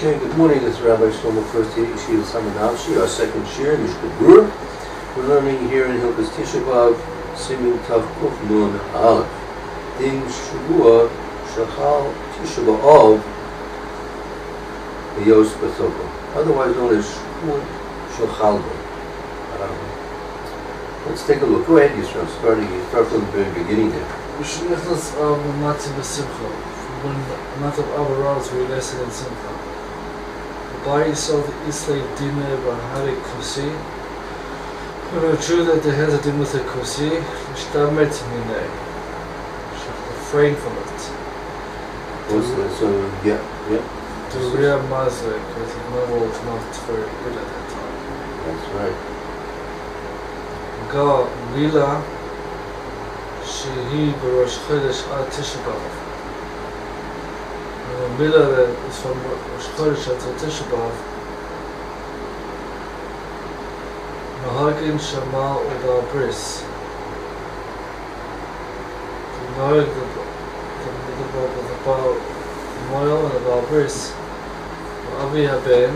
Okay, good morning. This is Rabbi Shlomo First Yeshiva Tsama Nafshi, our second shir, Mishna Berura. We're learning here in Hilchos Tisha B'Av, Simin Tav Kuf Nun Aleph. Din Shavua Shachal Tisha B'Av Yos B'Tova, otherwise known as Shavua Shachal. Let's take a look. Go ahead, Yisrael. Start from the very beginning there. When the month of Av arose, we rested in Simcha. The body saw the Islay Dine Bahari Kusi. When it was true that the heads of Din with the Kusi, Shtamet Mine. Refrain from it. What's that? So, yeah. To Ria Mazle, because the level was not very good at that time. That's right. Ga Lila Shehi Barosh Chodesh Ad Tisha B'Av. The Mila that is from Rosh Chodesh at Tisha B'Av. Mahagin Shamal Udal Bris. The Mahag, the Baal Moil and the Baal Bris. Avi Haben.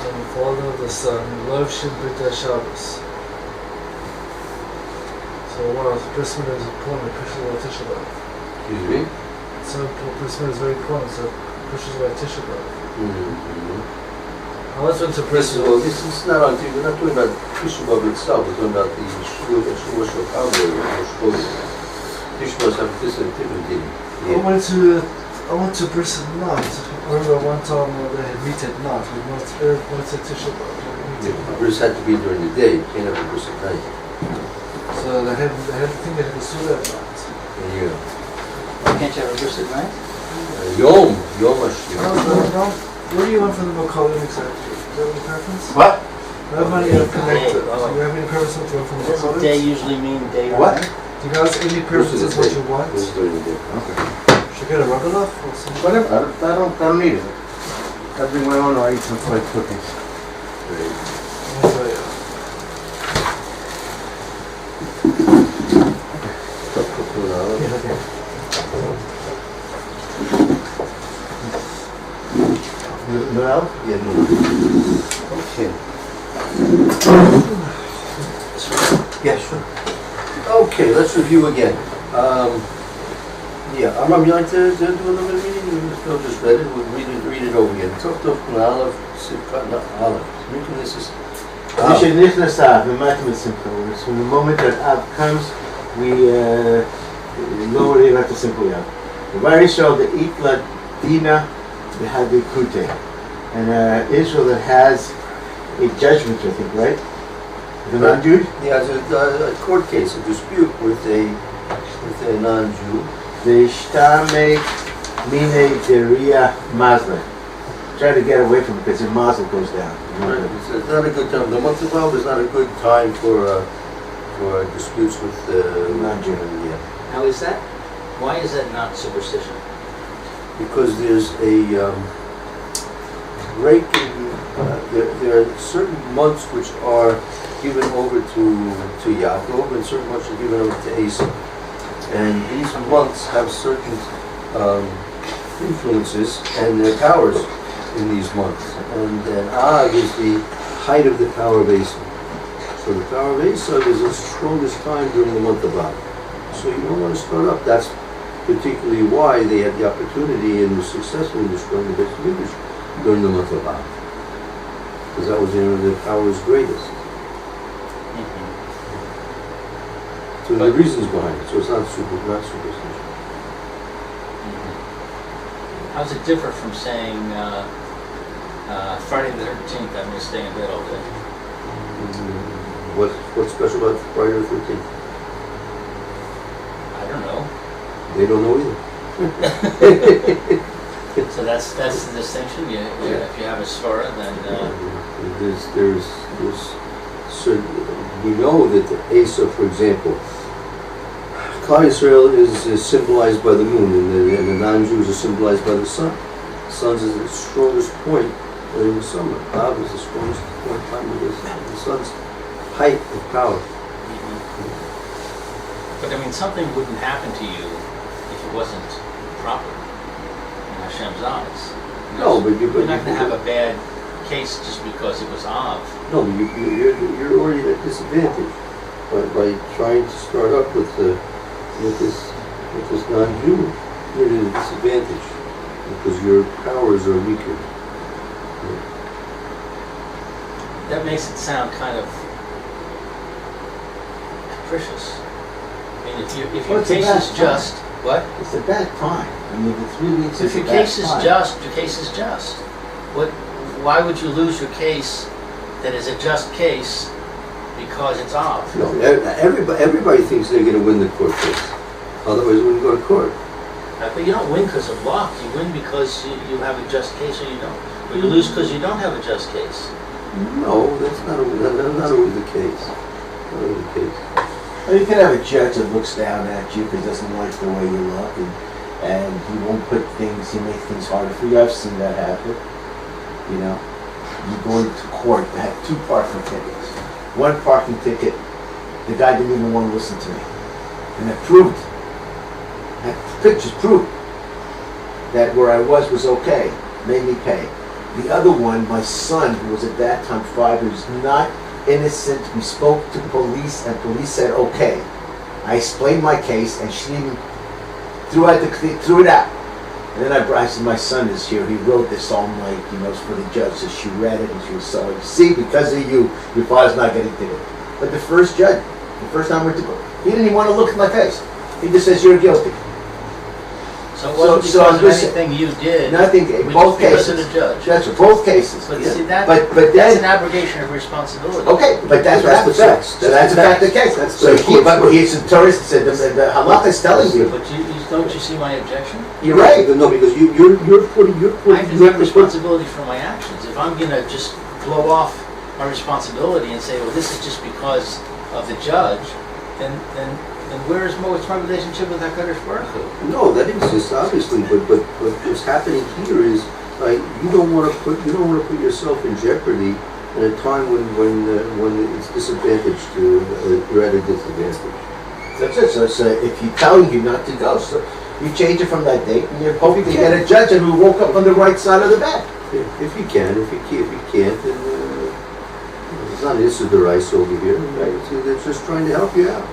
And the father of the son. Love Shin B'Ta Shabbos. So wow, the Brisman is important, Krishna Tisha B'Av. Excuse me? So Brisman is very important, so Krishna's by Tisha B'Av. I once went to Brisman. Well, this is not on TV. We're not talking about Tisha B'Av itself. We're talking about the Shavua Shachal. Tisha B'Av have this and different thing. I went to Brisman not. I remember one time when they had meet at night. We went to Tisha B'Av. The bris had to be during the day. You can't have a bris at night. So they had the thing they had to do at night. Yeah. Can't you have a bris at night? Yom Hashir. What do you want from the Mokolim exactly? Do you have any preference? What? Everybody connected. Do you have any preference what you want from the Doesn't Mokolim? day usually mean day or What? night? Do you guys have any preferences what you want? This is during the day. Okay. Should I get a rubber or something? Whatever. I don't need it. I bring my own or I eat some fried cookies. No? Yeah, no. Okay. Yeah, sure. Okay, let's review again. Amram, you like to do a little bit of reading? Phil just read it. We'll read it over again. Tov Aleph, Sivkat Aleph. This is From the moment that Av comes, we lower the Elat Simple Yav. The Varishal, the Itla Dina, they had the Kute. And Israel that has a judgment, I think, right? The non-Jew? Yeah, it's a court case, a dispute with a non-Jew. The Shtame Mine Deria Mazle. Try to get away from it because your mazel goes down. Right. It's not a good time. The month of Av is not a good time for disputes with non-Jew. Yeah. How is that? Why is that not superstition? Because there's a break in, there are certain months which are given over to Yaakov and certain months are given over to Esau. And these months have certain influences and their powers in these months. And Av is the height of the power of Esau. So the power of Esau is the strongest time during the month of Av. So you don't want to start up. That's particularly why they had the opportunity and were successful in destroying the Beit Mikdash during the month of Av. Because that was the power was greatest. So the reasons behind it. So it's not superstition. How does it differ from saying Friday the 13th, I'm going to stay in bed all day? What's special about Friday the 13th? I don't know. They don't know either. So that's the distinction. If you have a svara, then there's certain. We know that the Asa, for example, Klal Yisrael is symbolized by the moon, and the non-Jews are symbolized by the sun. The sun is the strongest point during the summer. Av is the strongest point time of the sun's height of power. But I mean, something wouldn't happen to you if it wasn't proper. Hashem's eyes. No, but You're not going to have a bad case just because it was Av. No, but you're already at a disadvantage by trying to start up with this non-Jew. You're at a disadvantage because your powers are weaker. That makes it sound kind of capricious. I mean, if your case is just, what? It's a bad time. I mean, the 3 weeks If is a your bad case is time. just, your case is just. Why would you lose your case that is a just case because it's Av? No, everybody thinks they're going to win the court case. Otherwise, we wouldn't go to court. But you don't win because of luck. You win because you have a just case or you don't. Or you lose because you don't have a just case. No, that's not always the case. Not always the case. Well, you can have a judge that looks down at you because he doesn't like the way you look, and he won't he makes things harder for you. I've seen that happen. You know, you go into court, I had 2 parking tickets. One parking ticket, the guy didn't even want to listen to me. And I proved, pictures proved that where I was okay, made me pay. The other one, my son, who was at that time 5, he was not innocent. We spoke to police, and police said okay. I explained my case, and she even threw it out. And then I said, my son is here. He wrote this all night, for the judge. So she read it, and she was sorry. See, because of you, your father's not getting ticket. But the first judge, the first time we went to court, he didn't even want to look at my face. He just says you're guilty. So it wasn't because of anything you did. Nothing. Both cases. Because of the judge. That's right, both cases. But see, that's then an abrogation of responsibility. Okay, but that's what happens. So that's a fact of the case. So he's a tourist. Said the halakha is telling you. But don't you see my objection? You're right. No, because you're putting. I have to take responsibility for my actions. If I'm going to just blow off my responsibility and say, well, this is just because of the judge, then what's my relationship with HaKodesh Baruch Hu? No, that exists obviously, but what's happening here is you don't want to put yourself in jeopardy at a time when it's disadvantaged you're at a disadvantage. That's it. So if he's telling you not to go, so you change it from that date, and you're hoping to get a judge who woke up on the right side of the bed. If you can, if you can't, then it's not an issue the rice over here. Right? They're just trying to help you out.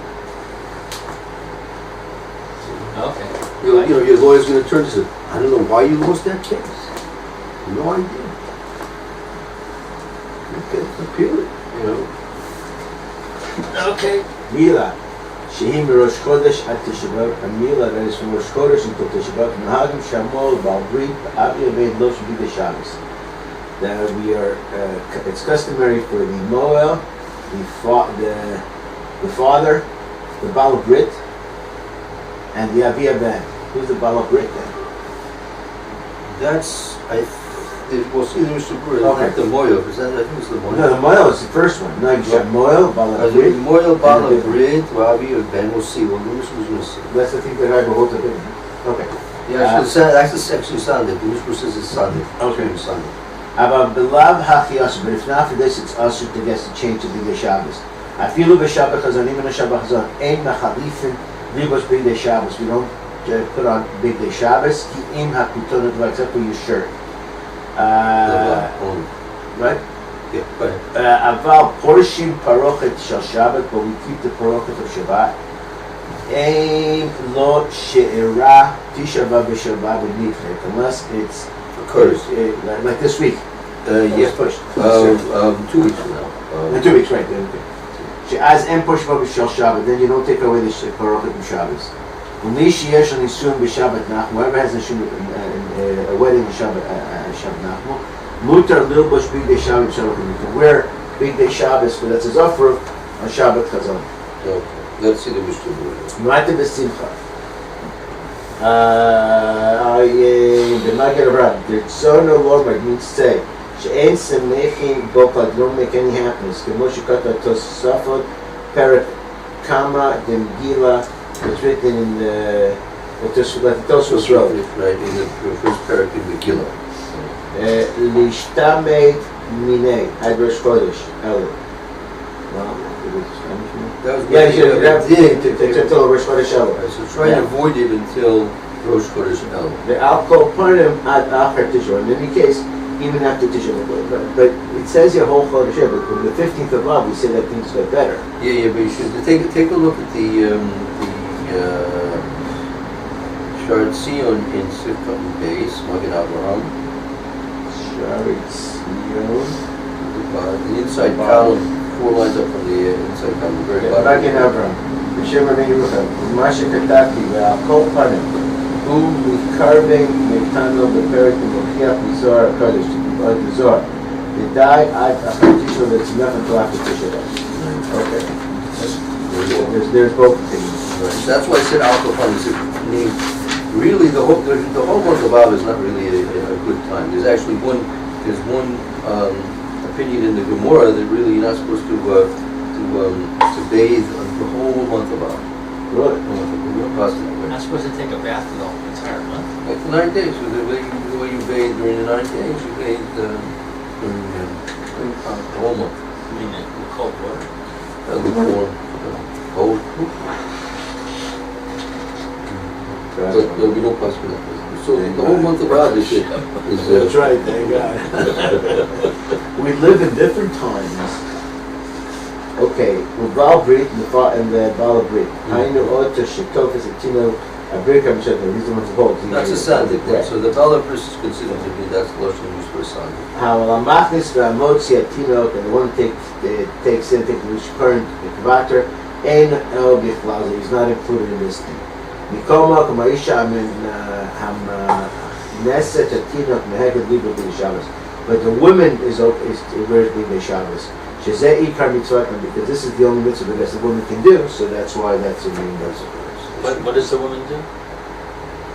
Okay. Your lawyer's going to turn and say, I don't know why you lost that case. No idea. Okay, appeal it. Okay. Mila, shehi Rosh Chodesh at Tisha B'Av. Mila, that is from Rosh Chodesh until Tisha B'Av. Nahagim Shamol Balbrit Avi Aved Lo Should be the Shabbos. That we are. It's customary for the Moel, the father, the Baal Brit, and the Avia Ben. Who's the Baal Brit then? That's we'll see the Mishna not the Moel, because I think it's the Moel. No, the Moel is the first one. No, you said Moel, Baal Brit. Moel, Baal Brit, Avi Ben. We'll see. Well, the Mishna was missing. That's the thing that I wrote it in. Okay. Yeah, that's actually Sunday. The Mishna says it's Sunday. Okay. It's Sunday. But if not for this, it's also to get to change to Bigdei Shabbos. I feel B'Shabbat Chazon, even a Shabbat Chazon, Ein Machalifin Libos Bigdei Shabbos. We don't put on Bigdei Shabbos. Ki Im HaPitonot, except for your shirt. Right? Yeah, but Aval Porshim Parochet Shel Shabbat, but we keep the Parochet of Shabbat. Ein Lo She'era Tisha B'Av B'Shabbat B'Nifret, unless it's like this week. yes, pushed. 2 weeks from now. 2 weeks, right? As en push Shel Shabbat, then you don't take away the Parochet of Shabbos. Whoever has a wedding in Shabbat Nachmu, Mutar Lilbosh Bigdei Shabbos Shabbat. You can wear Bigdei Shabbos, but that's his offer on Shabbat Chazon. Okay, let's see the Mishna. Ma'atev B'Simcha. The Maggid of Rab. The Tzorno Lord means to say, She'en Semechin Bokad, don't make any happiness. K'moshe Kata Tosafot Perak Kama Dem Gila. It's written in the Tosfos wrote. Right, in the first parak in Megillah. Lishtamei Minei, Ad Rosh Chodesh, Elul. Well, it was Spanish. That was Yeah, you should have until Rosh Chodesh Elul. So try and avoid it until Rosh Chodesh El. The alcohol panim ad achar Tisha. In any case, even after Tisha B'Av. But it says here whole Chodesh El, but from the 15th of Av, we say that things get better. Yeah, but you should take a look at the Shard Zion in Sifkat Beis, Magen Avraham. Shari Tzion. The inside column, 4 lines up from the inside column, the very bottom. Magen Avraham. B'Shem Rabbeinu Yerucham. Masha Katati ve'alcohol panim. Hu mikarvei meitano b'perek v'mochiach mizor HaKodesh. The Zohar. The die ad achar Tisha, that's enough until after Tisha B'Av. Okay. There's both things. Right. That's why I said alcohol. Really, the whole month of Av is not really a good time. There's actually one opinion in the Gemara that really you're not supposed to bathe the whole month of Av. Really? You're not supposed to take a bath for the entire month. Like for 9 days. So the way you bathe during the 9 days, you bathe during the whole month. I mean, in cold water. Lukewarm, cold. But there'll be no cost for that. So the whole month of Av is That's right, thank God. We live in different times. Okay, with Baal Brit and the Baal Brit. I know Oto Shekov is a Tino, a break I'm sure he's the one who holds. that's a sandik. So the Balabris is considered to be that's the lotion used for a sandik. How Lamachnis Ramotzi at Tino, and the one takes in, takes the current Kvater, and El Bichlaza, he's not included in this thing. Mikoma Kamaisha Amin Ham Neset at Tino, Mehegad Libra B'I Shabbos. But the woman is wears B'I Shabbos. Shezei Ikar Mitzvah, because this is the only mitzvah that the woman can do, so that's why that's the main mitzvah. What does the woman do?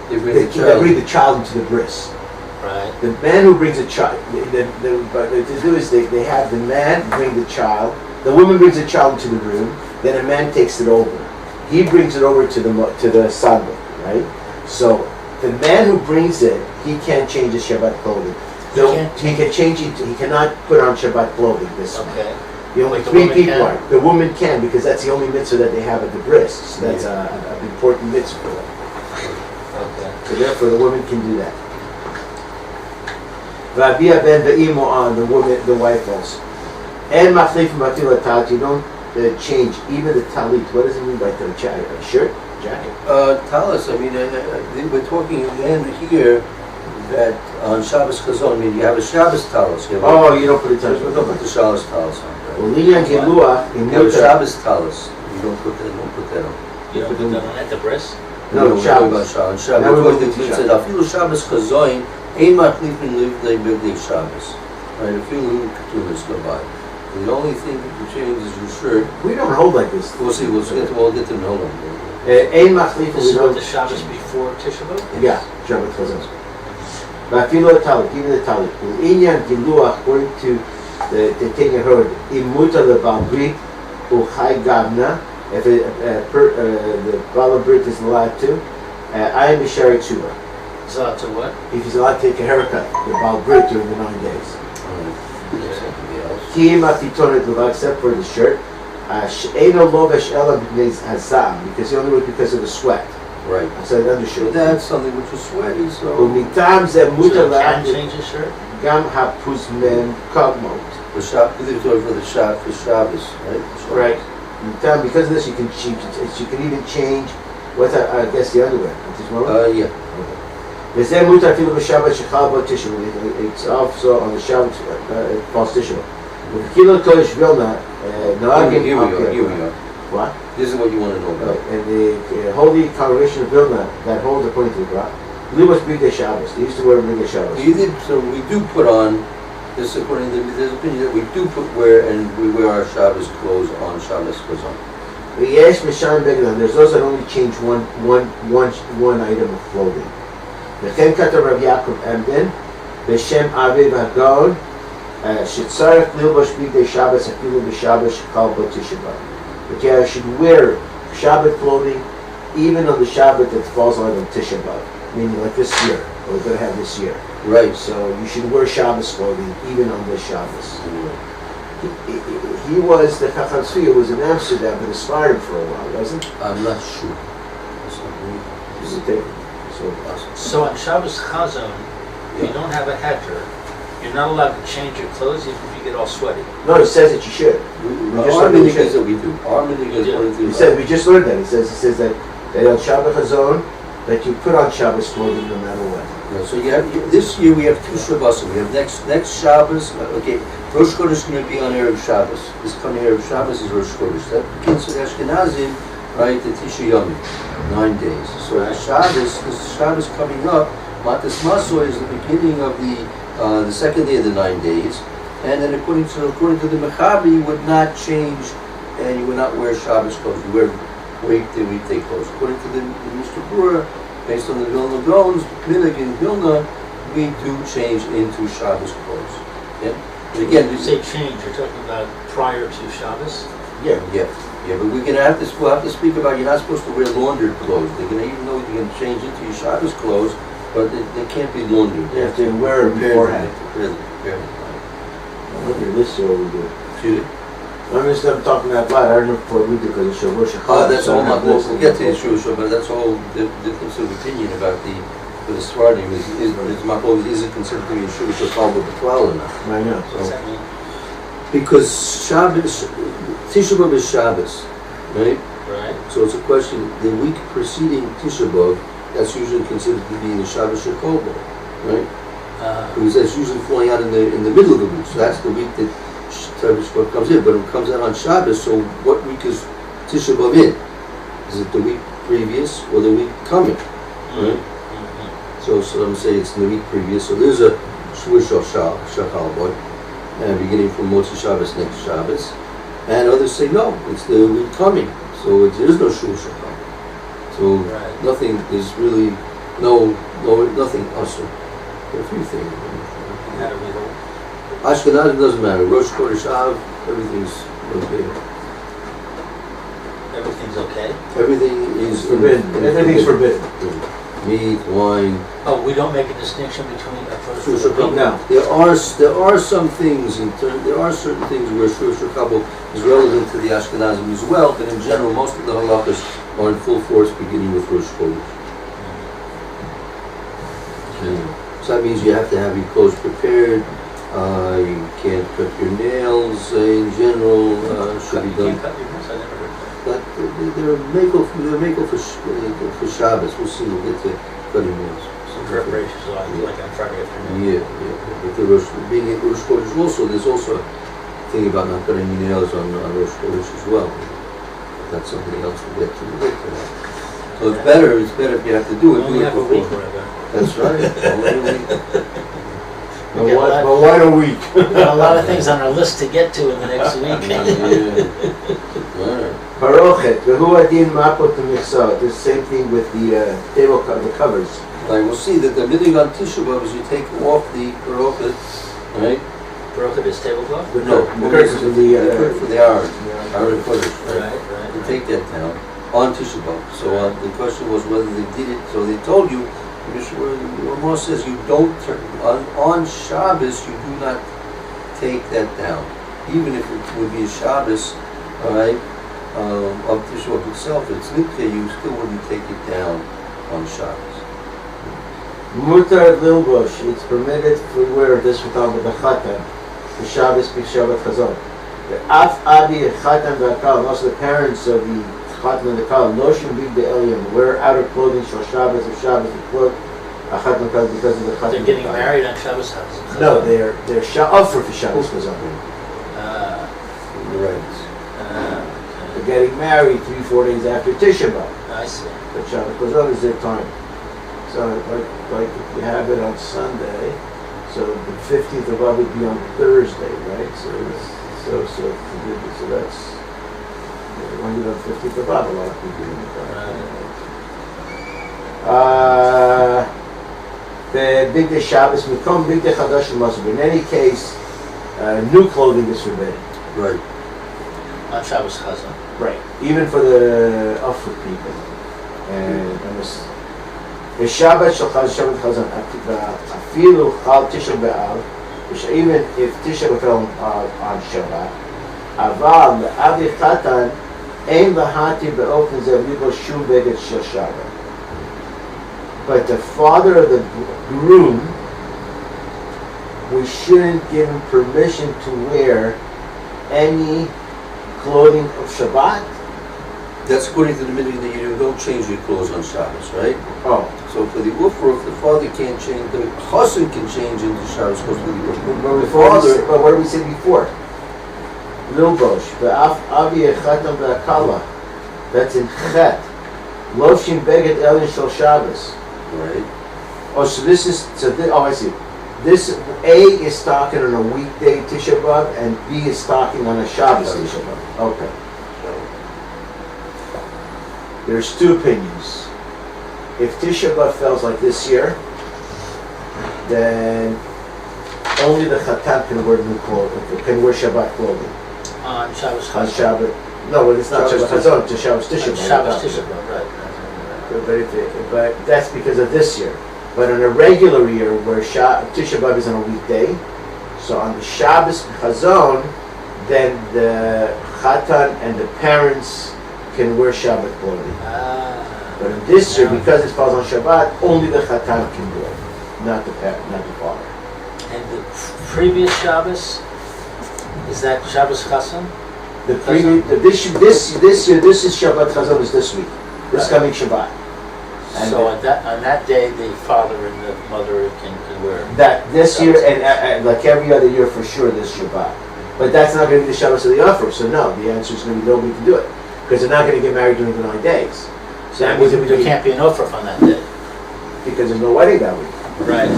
They They bring the child into the bris. Right. The man who brings a child, what they do is they have the man bring the child, the woman brings the child into the room, then a man takes it over. He brings it over to the sadlik, right? So the man who brings it, he can't change his Shabbat clothing. He can change it. He cannot put on Shabbat clothing. This Okay. the only Like the 3 woman people can? are. The woman can because that's the only mitzvah that they have at the bris. So that's an important mitzvah for them. Okay. So therefore, the woman can do that. V'abia ben ve'imo on the woman, the wife also. And machlif matila talit. You don't change even the talit. What does it mean by talit? A shirt, jacket. Talis, I mean, we're talking again here that on Shabbos Chazon, I mean, you have a Shabbos talis. You don't put it talit. don't put the Shabbos talis on. Well, Liyan Geluah in You have a Mutar. Shabbos talis. You don't put that on. You don't put that on at the breast? No, we're Shabbos. talking about Shabbos. Now we're Shabbos. going to It said, "Afilu Shabbos Chazon, ein machlifin livdei b'dei Shabbos." Right? Afilu ketulas go by. The only thing that you change is your shirt. We don't hold like this. We'll see. We'll get to know them. Ein machlif This is what the Shabbos before Tisha B'Av? Yeah, Shabbat Chazon. V'afilu talit, even the talit. Inyan Geluah, according to the Tanya Herd, imuta lebal brit uchay gavna. If the Bala Brit is allowed to, I am Bishari Tshuva. So to what? If he's allowed to take a haircut, the Bala Brit during the 9 days. Something else. Kiyim atitonet leva, except for the shirt. Eino lovesh ela b'nei hazam, because he only wears because of the sweat. Right. So the But undershirt. that's something which is sweaty, so. Umitam ze So muta you can la'ad change his shirt? gam hapuzmen kavmot. The shop, for the Shabbos, right? Right. Umitam, because of this, you can even change. What's that? I guess the underwear. Yeah. V'zeh muta afilu b'Shabbat shechal bo Tisha B'Av. It's also on the Shabbat false Tisha B'Av. V'kilo kodesh vilna noagim. Here we are. What? This is what you want to know about. And the holy congregation of Vilna that holds according to the Torah, Libos B'Dei Shabbos. They used to wear B'Dei Shabbos. So we do put on this according to this opinion that we do wear our Shabbos clothes on Shabbos Chazon. V'yesh Mishan Beglan. There's those that only change one item of clothing. V'chem Kata Rav Yaakov Emden B'Shem Aviv Hagod Shetzarech Libos B'Dei Shabbos Afilu B'Shabbos Shekal Bo Tisha B'Av. But yeah, I should wear Shabbat clothing even on the Shabbat that falls on Tisha B'Av, meaning like this year, or we're going to have this year. Right. So you should wear Shabbos clothing even on this Shabbos. He was, the Chacham Tzvi was in Amsterdam, but inspired him for a while, wasn't he? I'm not sure. He was taken. so possible. So on Shabbos Chazon, if you don't have a heter, you're not allowed to change your clothes even if you get all sweaty. No, it says that you should. We just Our learned that you minhag is should. that we do. Our minhag is according to It says, we just learned that. It says that on Shabbat Chazon, that you put on Shabbos clothing no matter what. Yeah, so this year we have 2 Shabbos. We have next Shabbos. Okay, Rosh Chodesh is going to be on Erev Shabbos. This coming Erev Shabbos is Rosh Chodesh. That begins with Ashkenazim, right? The Tisha Yomim, 9 days. So this Shabbos coming up, Matas Maso is the beginning of the second day of the 9 days, and then according to the Mechaber, you would not change, and you would not wear Shabbos clothes. You wear weekday clothes. According to the Mishna Berura, based on the Vilna Gaon's minhag in Vilna, we do change into Shabbos clothes. Yeah. But again, When you say change, you're talking about prior to Shabbos? yeah. But we'll have to speak about you're not supposed to wear laundered clothes. They're gonna, even though you're gonna change into your Shabbos clothes, but they can't be laundered. You have to wear them beforehand. Prepare them. Look at this year we do. Excuse me? I'm just talking that loud. I don't know what we do because it's Shavuot Shechad. That's all. We'll get to Yeshua, but that's all the difference of opinion about the Sfardim is it considered to be Yeshua Shechad with the 12 or not? I know. What's that mean? Because Shabbos, Tisha B'Av is Shabbos, right? Right. So it's a question. The week preceding Tisha B'Av, that's usually considered to be the Shabbos Shechad, right? Because that's usually falling out in the middle of the week. So that's the week that Shabbos comes in, but it comes out on Shabbos. So what week is Tisha B'Av in? Is it the week previous or the week coming? Right. So some say it's in the week previous. So there's a Shavuot Shechal, and beginning from Motzi Shabbos next Shabbos, and others say no, it's the week coming. So there is no Shavuot Shechal. So nothing is really nothing usher. There are a few things. How do we hold? Ashkenazim doesn't matter. Rosh Chodesh Av, everything's okay. Everything's okay? Everything is Forbidden. Everything's forbidden. Meat, wine. Oh, we don't make a distinction between a first Shul and a No. There are some things there are certain things where Shul Shekabel is relevant to the Ashkenazim as well, but in general most of the halachas are in full force beginning with Rosh Chodesh. So that means you have to have your clothes prepared. You can't cut your nails. In general, should be done. You cut your nails? I never heard that. But they're makel for Shabbos. We'll see. We'll get to cutting nails. Some preparations like on Friday afternoon. Yeah. But the being at Rosh Chodesh also, there's also a thing about not cutting your nails on Rosh Chodesh as well. But that's something else we'll get to. That. So it's better if you have to do it. Only do it have a before. week, Rabbi. That's right. Only a week. But why a week? We've got a lot of things on our list to get to in the next week. Yeah. Parochet, Vehu Adin Mapot Michsah. The same thing with the table the covers. Right, we'll see that the middle on Tisha B'Av is you take off the parochet, right? Parochet is tablecloth? No, the curtains for the for the Aaron HaKodesh, right? Right. You take that down on Tisha B'Av. So the question was whether they did it. So they told you, Ramah says you don't turn on Shabbos. You do not take that down, even if it would be a Shabbos, all right, of Tisha B'Av itself. It's Nitke. You still wouldn't take it down on Shabbos. Mutar Lilbosh, it's permitted to wear this without the Chatan, the Shabbos Shabbat Chazon. The Af Abi Chatan V'Akal, also the parents of the Chatan and the Kal, Noshim Big Be'elium, wear outer clothing for Shabbos or Shabbos to clothe a Chatan Kal because of the Chatan. They're getting married on Shabbos house. No, they're offered for Shabbos Chazon. You're right. They're getting married 3-4 days after Tisha B'Av. I see. But Shabbos Chazon is their time. So, like if you have it on Sunday, so the 15th of Av would be on Thursday, right? So that's when you're on 15th of Av, a lot of people do that. The Big Day Shabbos, Mikom Big Day Chadash must be. In any case, new clothing is forbidden. Right. On Shabbos Chazon. Right. Even for the Afro people. And בשבת של שבת חזון, אפילו חל תשע באב, even if תשע fell on שבת, אבל לאבי חתן אין להתי באופן זה בלי בו שום בגד של שבת. But the father of the groom, we shouldn't give him permission to wear any clothing of Shabbat. That's according to the minhag that you don't change your clothes on Shabbos, right? Oh, So for the Ufra, if the father can't change, the Chassan can change into Shabbos clothes for the Ufra. but what did we say before? Lilbosh, ve'af avi echatam ve'akala. That's in Chet. Loshin beged elin shel Shabbos. Right? Oh, so this is, I see. This, A is talking on a weekday Tisha B'Av, and B is talking on a Shabbos Tisha B'Av. Okay. There's two opinions. If Tisha B'Av falls like this year, then only the Chatan can wear new clothing, can wear Shabbat clothing. On Shabbos On Chazon. Shabbat, no, well, it's not Shabbos Shabbat Chazon, it's Shabbos Tisha On B'Av. Shabbos Tisha B'Av, right. But that's because of this year. But in a regular year, where Tisha B'Av is on a weekday, so on the Shabbos Chazon, then the Chatan and the parents can wear Shabbat clothing. But in this year, because it falls on Shabbat, only the Chatan can do it, not the father. And the previous Shabbos, is that Shabbos Chazon? This year, this is Shabbat Chazon is this week, this Right. coming Shabbat. And So on that day, the father and the mother can wear. that this year and like every other year for sure this Shabbat. But that's not going to be the Shabbos of the offer, so no, the answer is going to be nobody can do it. Because they're not going to get married during the 9 days. So that means There can't be an offer on that day. because there's no wedding that week. Right.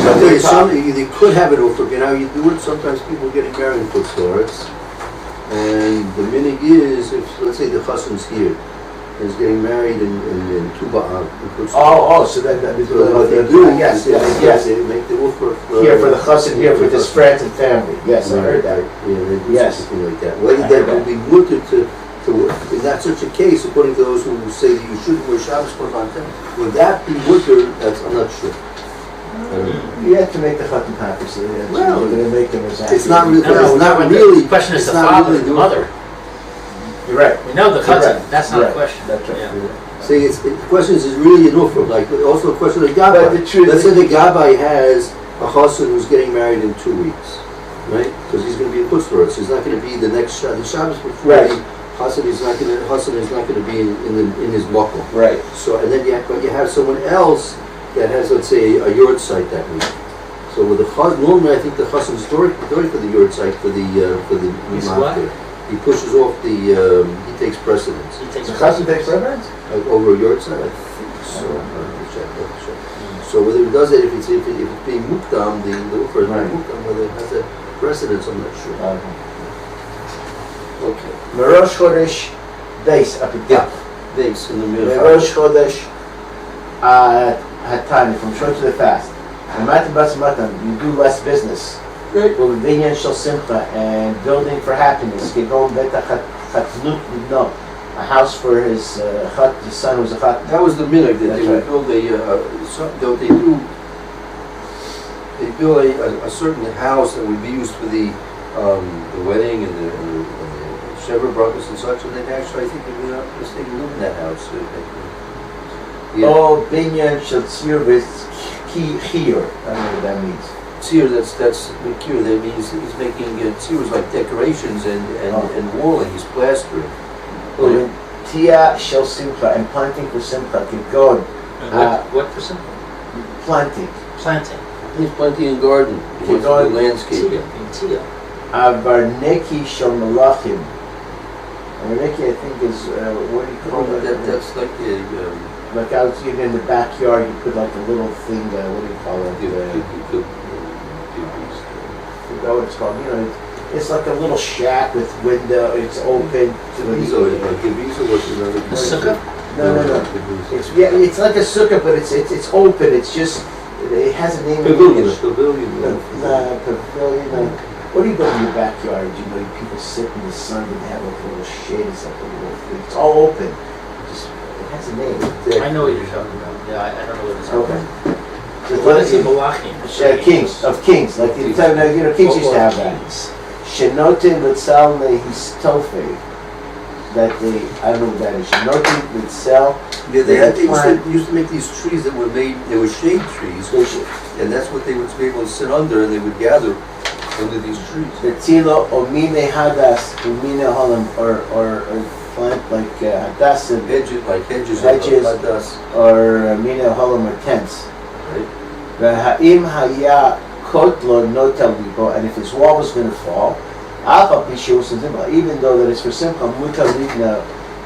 So they could have it over, you do it, sometimes people are getting married in Putzlaretz, and the minhag is, if, let's say the Chassan's here, and is getting married in Tu B'Av, in Putzlaretz. So that is So what they do, yes. they make the Ufra Here for the Chassan, here for his friends and family. Yes, I heard that. Yeah, they do Yes. something like that. Whether I that heard would be mutter to in that such a case, according to those who say that you shouldn't wear Shabbos clothes on time, would that be mutter? I'm not sure. You have to make the Chatan happy, so you're going to make them as happy. It's not really. No, It's not really. The question is it's the not father really and the doing- mother. You're right. We know the Correct. Chazon, that's not a Right. question. That's right. Yeah. See, the question is really an ufra, like also a question of Gabbai. But the truth Let's say is- the Gabbai has a chassan who's getting married in 2 weeks, right? Because he's going to be in Putzlaretz. He's not going to be the next the Shabbos before Right. the chassan is not going to be in his buckle. Right. So and then you have someone else that has, let's say, a yurt site that week. So with the chassan, normally I think the chassan's story for the yurt site for the He's imam what? there. He pushes off he takes precedence. He takes The Chassan takes reverence? Over a yard side, I think so. Check. So whether it does it, if it's being mukdam, the first Right. mukdam, whether it has a precedence, I'm not sure. Okay. Merosh Chodesh Deis up at Yeah. Thanks in the middle. Merosh Chodesh Hatan, from short to the fast. And Matan Bas Matan, you do less business. Great. Well, Vinyan Shel Simcha, and building for happiness. Gegon Beta Chatnut Libno, a house for his son who's a chat. That was the minhag that That's they would right. build they build a certain house that would be used for the wedding and the Shever brothers and such, and then actually I think they were not mistaken live in that house. Oh, Binyan Shel Tzir Chiyur. I don't know what that means. Tzir, that's Makir. That means he's making tzirs like decorations and walling. He's plastering. Tia Shel Simcha, and planting for Simcha. Gegon. What percent? Planting. Planting. He's planting a garden. He wants to do landscaping. Tia. Avarneki Shel Malachim. Avarneki, I think, is what do you call it? That's like Like out in the backyard, you put like a little thing. What do you call it? I forgot what it's called. It's like a little shack with window. It's open to the. The visa was another. The sukkah? No. It's like a sukkah, but it's open. It's just it has a name. Pavilion. Pavilion. What do you go in your backyard? People sit in the sun and they have like a little shade. It's like a little thing. It's all open. It has a name. I know what you're talking about. Yeah, I don't know what it's called. Okay. What is it, Malachim? Kings. Like kings used to have that. Shenotin Litzal Histofei. that they, I don't know what that is, Shinoki would sell. Yeah, they plant. used to make these trees that were made, they were shade trees, and that's what they would be able to sit under, and they would gather under these trees. The tilo omine hadas umine holam, or a plant like hadas and Hedges, like hedges, Hedges. like dust, or mine holam or tents. right? V'ha'im haya kotlo notel libo, and if his wall was going to fall, even though that it's for simcha mutar libna,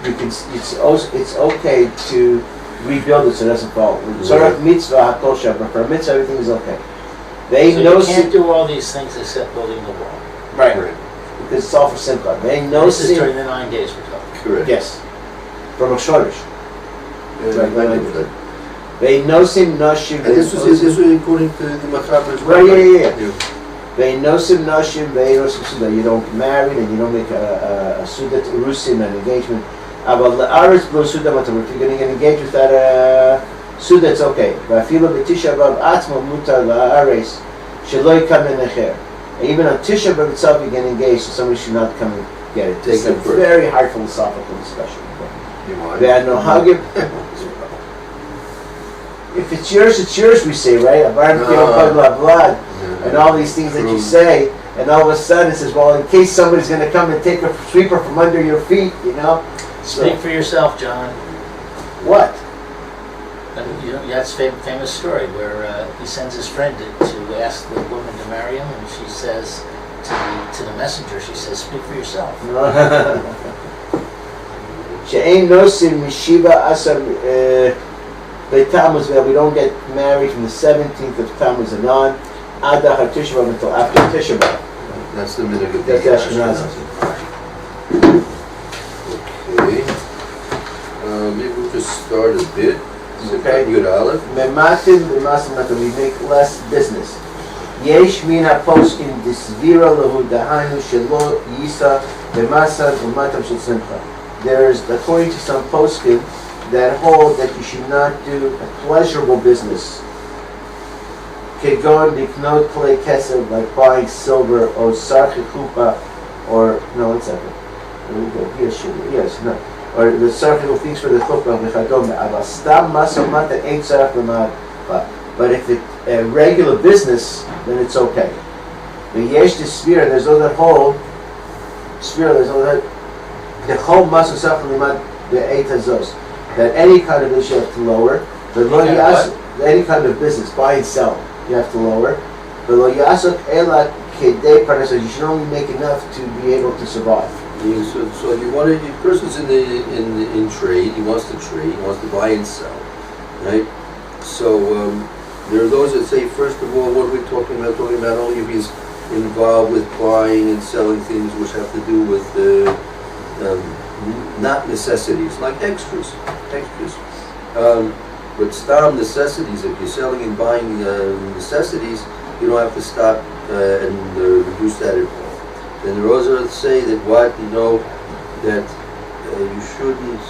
you can, it's okay to rebuild it so it doesn't fall. Tzorach mitzvah hakosha, but for a mitzvah everything is okay. They So know you can't do all these things except building the wall. right, because it's all for simcha. They know This is during the 9 days we're talking. Correct. yes, from a shortage. Right. They know sim nashim. And this was according to the Machaber's Right, yeah. They know sim nashim. They know sim suda. You don't marry and you don't make a sudat urusim, an engagement. But if you're going to get engaged with that suda, it's okay. But even on Tisha B'av itself, you get engaged, so somebody should not come and get it. It's a very hard philosophical discussion. If it's yours, we say, right? And all these things that you say, and all of a sudden it says, well, in case somebody's going to come and take a sweeper from under your feet, Speak for yourself, John. What? That's a famous story where he sends his friend to ask the woman to marry him, and she says to the messenger, she says, speak for yourself. She'ein nosim Yeshiva asar Tammuz, we don't get married from the 17th of Tammuz and on, Ada HaTisha B'Av until after Tisha B'Av. That's the minute of the That's Ashkenazi. Okay. Maybe we'll just start a bit. Okay. Good Aleph. Mematim b'masam matam, we make less business. Yesh min ha'poskim disvira lehu dahanu shelo yisa b'masam u'matam shel simcha. There's, according to some poskim, that hold that you should not do a pleasurable business. Kegon liknot klei kesef, like buying silver or sarchi chupa, or no, one second. Yes, no. Or the sarchi things for the chupa v'chadom. Avastam masomata ain't sarach l'mad. But if it's a regular business, then it's okay. The yesh the sphere, there's those that hold. There's those that the whole maso sarach l'mad the eight hazos. That any kind of business you have to lower, but any kind of business, buy and sell, you have to lower. But you should only make enough to be able to survive. So you want to, the person's in trade, he wants to trade, he wants to buy and sell, right? So there are those that say, first of all, what are we talking about? Talking about only if he's involved with buying and selling things which have to do with not necessities, like extras. But stam necessities, if you're selling and buying necessities, you don't have to stop and reduce that at all. Then there are others that say that that you shouldn't,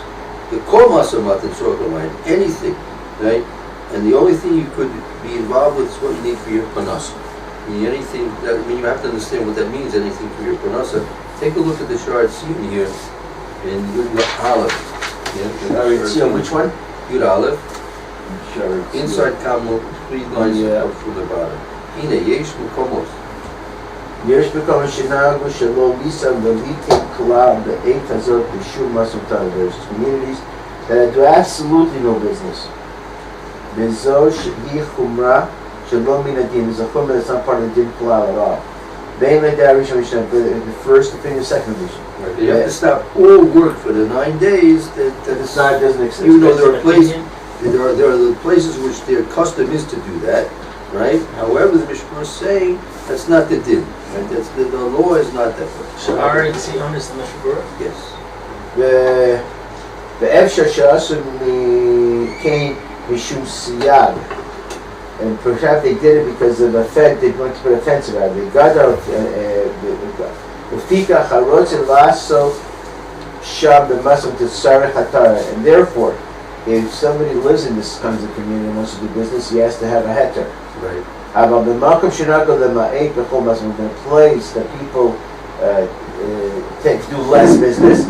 the kol masamat and anything, right? And the only thing you could be involved with is what you need for your panasa. Anything, you have to understand what that means, anything for your panasa. Take a look at the shard scene here in Yud Aleph. Which one? Yud Aleph. Inside Kamel, 3 lines up from the bottom. Hine, yesh mukomos. Yesh mukomos shenagu shelo lisa v'litim k'lav be'eit hazot b'shum masutan. There's communities that do absolutely no business. Bezo shehi chumra shelo min adin. There's a chumra that's not part of the din k'lav at all. Vein le'dar rishon Mishnah, the first opinion, second edition. Right. You have to stop all work for the 9 days. That doesn't exist. Even though there are places. There are the places which their custom is to do that, right? However, the Mishna is saying that's not the din, right? That's the law is not that way. Sha'ar Tzion is the Mishna? Yes. The Efshar Sha'asun came Mishum Siyag, and perhaps they did it because of a fence. They wanted to put a fence around it. They got out the Fika Charotz and Lasso Shab the Muslim to Sarah Hatara, and therefore, if somebody lives in this kind of community and wants to do business, he has to have a heter. Right. But the place that people do less business,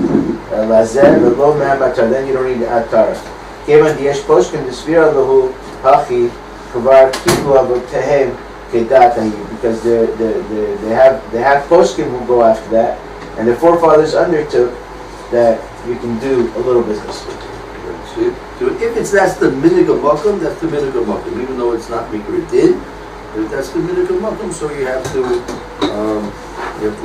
lazer v'lo me'amatar. Then you don't need to add Torah. Kevan diyesh poshkin d'svira lahu hachi kvar kibu avotehem kedat hayu, because they have poshkin who go after that, and the forefathers undertook that you can do a little business. So if that's the minig of makom, that's the minig of makom, even though it's not mikra din. If that's the minig of makom, so you have to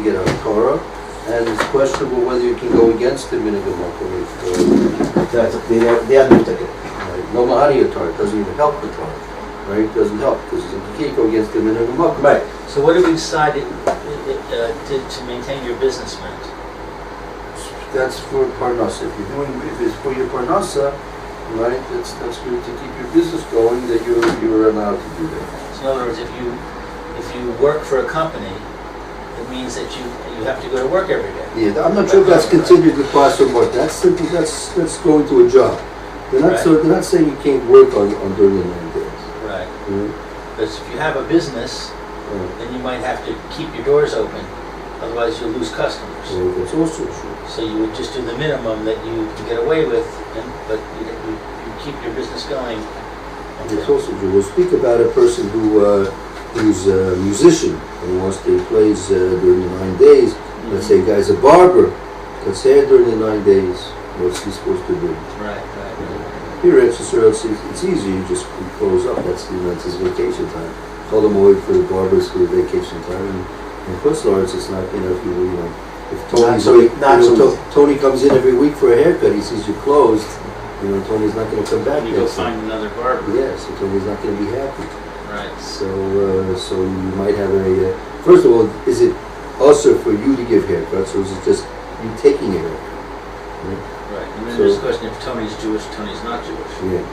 get a Torah, and it's questionable whether you can go against the minig of makom. That's they undertook it. Right. No mahani Torah, it doesn't even help the Torah. Right? It doesn't help because you can't go against the minig of makom. Right. So what have we decided to maintain your business meant? That's for parnasa. If it's for your parnasa, right? That's good to keep your business going. That you're allowed to do that. So in other words, if you work for a company, it means that you have to go to work every day. Yeah, I'm not sure if that's considered the classroom work. That's simply that's going to a job. They're not they're not saying you can't work on during the 9 days. Right. Mm-hmm. Because if you have a business, then you might have to keep your doors open. Otherwise, you'll lose customers. Yeah, that's also true. So you would just do the minimum that you can get away with, but you keep your business going. It's also true. We'll speak about a person who's a musician and he plays during the 9 days. Let's say a guy's a barber, cuts hair during the 9 days. What's he supposed to do? Right. Here at Yisrael, it's easy. You just close up. That's his vacation time. Call him away for the barbers for the vacation time. And in Putzlaritz, it's not if Tony comes in every week for a haircut, he sees you closed. Tony's not going to come back. You go find another barber. Yeah, so Tony's not going to be happy. Right. So you might have first of all, is it also for you to give haircuts, or is it just you taking a haircut? Right. And then there's the question if Tony's Jewish, Tony's not Jewish. Yeah.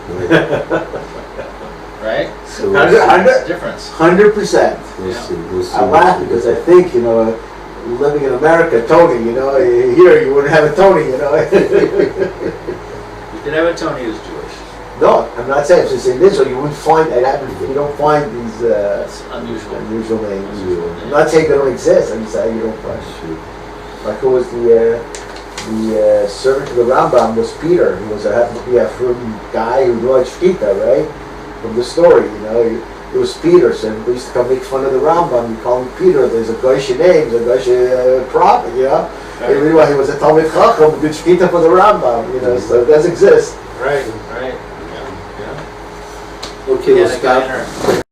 Right? So what's the difference? 100%. We'll see. I laugh because I think, living in America, Tony, here you wouldn't have a Tony, You could have a Tony who's Jewish. No, I'm not saying. I'm just saying this, or you wouldn't find. You don't find these unusual names. I'm not saying they don't exist. I'm just saying you don't find. Like who was the servant to the Rambam was Peter. He happened to be a guy who liked Shkita, right? From the story, it was Peter. So we used to come make fun of the Rambam. You call him Peter. There's a Goyish name, there's a Goyish prophet, Right. And meanwhile, he was a Talmid Chacham who did Shkita for the Rambam, so it does exist. Right. Okay, we'll stop.